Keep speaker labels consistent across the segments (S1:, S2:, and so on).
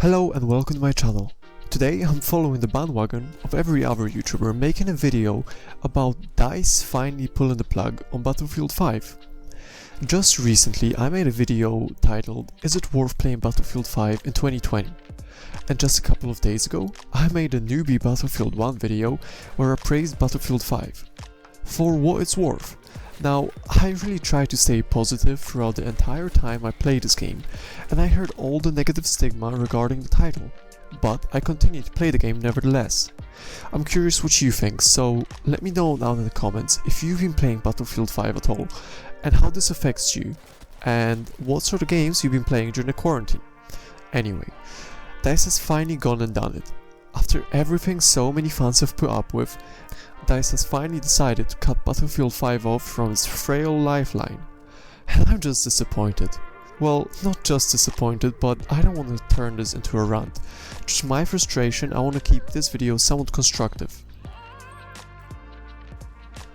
S1: Hello and welcome to my channel. Today I'm following the bandwagon of every other YouTuber making a video about DICE finally pulling the plug on Battlefield 5. Just recently I made a video titled "Is it worth playing Battlefield 5 in 2020?" And just a couple of days ago I made a newbie Battlefield 1 video where I praised Battlefield 5 for what it's worth. Now, I really tried to stay positive throughout the entire time I played this game, and I heard all the negative stigma regarding the title, but I continued to play the game nevertheless. I'm curious what you think, so let me know down in the comments if you've been playing Battlefield 5 at all, and how this affects you, and what sort of games you've been playing during the quarantine. Anyway, DICE has finally gone and done it. After everything so many fans have put up with, DICE has finally decided to cut Battlefield 5 off from its frail Lifeline. And I'm just disappointed. Well, not just disappointed, but I don't want to turn this into a rant. Just my frustration, I want to keep this video somewhat constructive.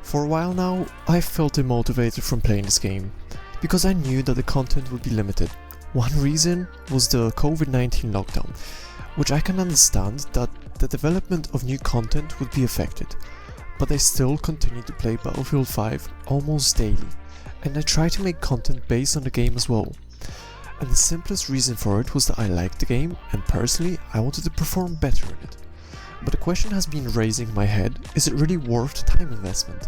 S1: For a while now, I felt demotivated from playing this game, because I knew that the content would be limited. One reason was the COVID-19 lockdown, which I can understand that the development of new content would be affected. But I still continue to play Battlefield 5 almost daily, and I try to make content based on the game as well. And the simplest reason for it was that I liked the game, and personally I wanted to perform better in it. But the question has been raising in my head, is it really worth the time investment?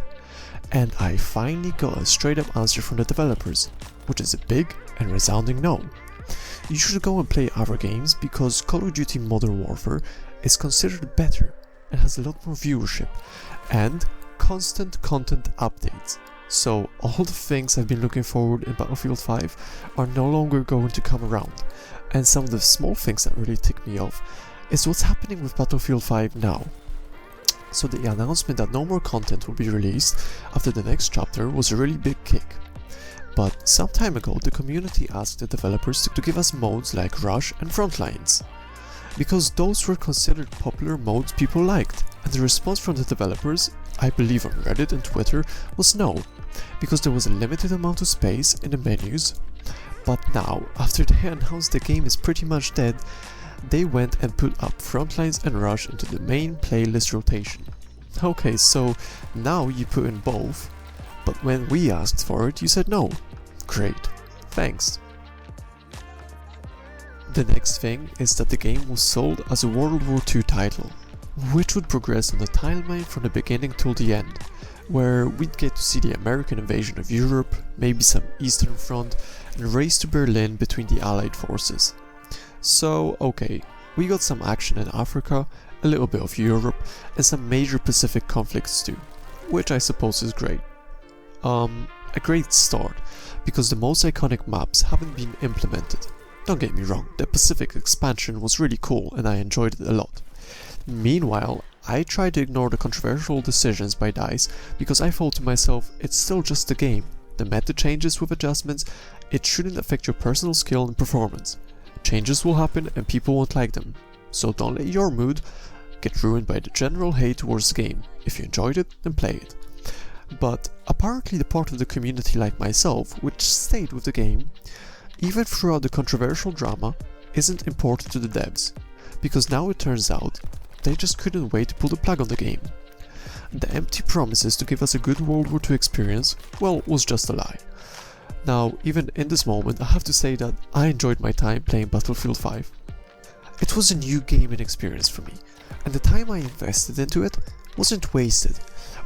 S1: And I finally got a straight up answer from the developers, which is a big and resounding no. You should go and play other games because Call of Duty Modern Warfare is considered better and has a lot more viewership and constant content updates. So all the things I've been looking forward in Battlefield 5 are no longer going to come around. And some of the small things that really tick me off is what's happening with Battlefield 5 now. So the announcement that no more content will be released after the next chapter was a really big kick. But some time ago the community asked the developers to give us modes like Rush and Frontlines, because those were considered popular modes people liked, and the response from the developers, I believe on Reddit and Twitter, was no, because there was a limited amount of space in the menus. But now, after they announced the game is pretty much dead, they went and put up Frontlines and Rush into the main playlist rotation. Okay, so now you put in both, but when we asked for it you said no. Great, thanks. The next thing is that the game was sold as a World War II title, which would progress on the timeline from the beginning till the end, where we'd get to see the American invasion of Europe, maybe some Eastern Front, and race to Berlin between the Allied forces. So okay, we got some action in Africa, a little bit of Europe, and some major Pacific conflicts too, which I suppose is great. A great start, because the most iconic maps haven't been implemented. Don't get me wrong, the Pacific expansion was really cool and I enjoyed it a lot. Meanwhile, I tried to ignore the controversial decisions by DICE because I thought to myself, it's still just a game. The meta changes with adjustments, it shouldn't affect your personal skill and performance. Changes will happen and people won't like them, so don't let your mood get ruined by the general hate towards the game. If you enjoyed it, then play it. But apparently the part of the community like myself, which stayed with the game, even throughout the controversial drama, isn't important to the devs, because now it turns out they just couldn't wait to pull the plug on the game. The empty promises to give us a good World War II experience, well, was just a lie. Now, even in this moment, I have to say that I enjoyed my time playing Battlefield 5. It was a new gaming experience for me, and the time I invested into it wasn't wasted,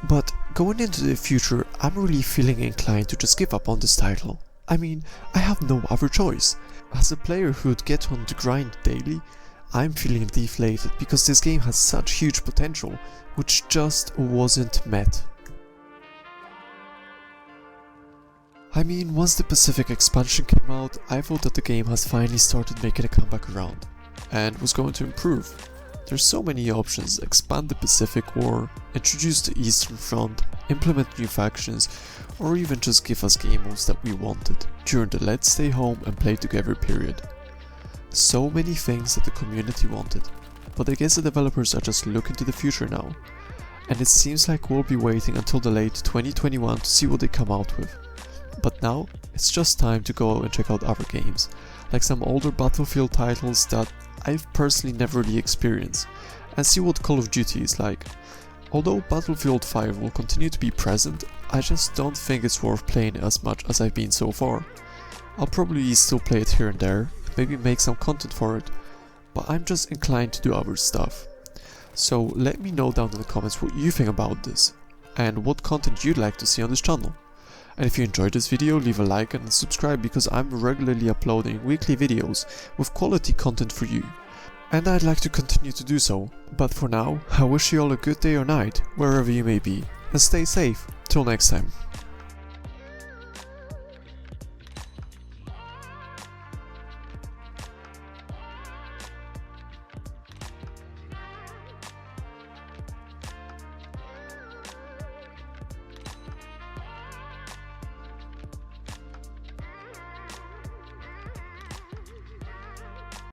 S1: but going into the future I'm really feeling inclined to just give up on this title. I mean, I have no other choice. As a player who would get on the grind daily, I'm feeling deflated because this game has such huge potential, which just wasn't met. I mean, once the Pacific expansion came out, I thought that the game has finally started making a comeback around, and was going to improve. There's so many options: expand the Pacific War, introduce the Eastern Front, implement new factions, or even just give us game modes that we wanted during the let's stay home and play together period. So many things that the community wanted, but I guess the developers are just looking to the future now, and it seems like we'll be waiting until the late 2021 to see what they come out with. But now, it's just time to go and check out other games, like some older Battlefield titles that I've personally never really experienced, and see what Call of Duty is like. Although Battlefield 5 will continue to be present, I just don't think it's worth playing as much as I've been so far. I'll probably still play it here and there, maybe make some content for it, but I'm just inclined to do other stuff. So let me know down in the comments what you think about this, and what content you'd like to see on this channel. And if you enjoyed this video, leave a like and subscribe because I'm regularly uploading weekly videos with quality content for you. And I'd like to continue to do so, but for now, I wish you all a good day or night, wherever you may be, and stay safe. Till next time.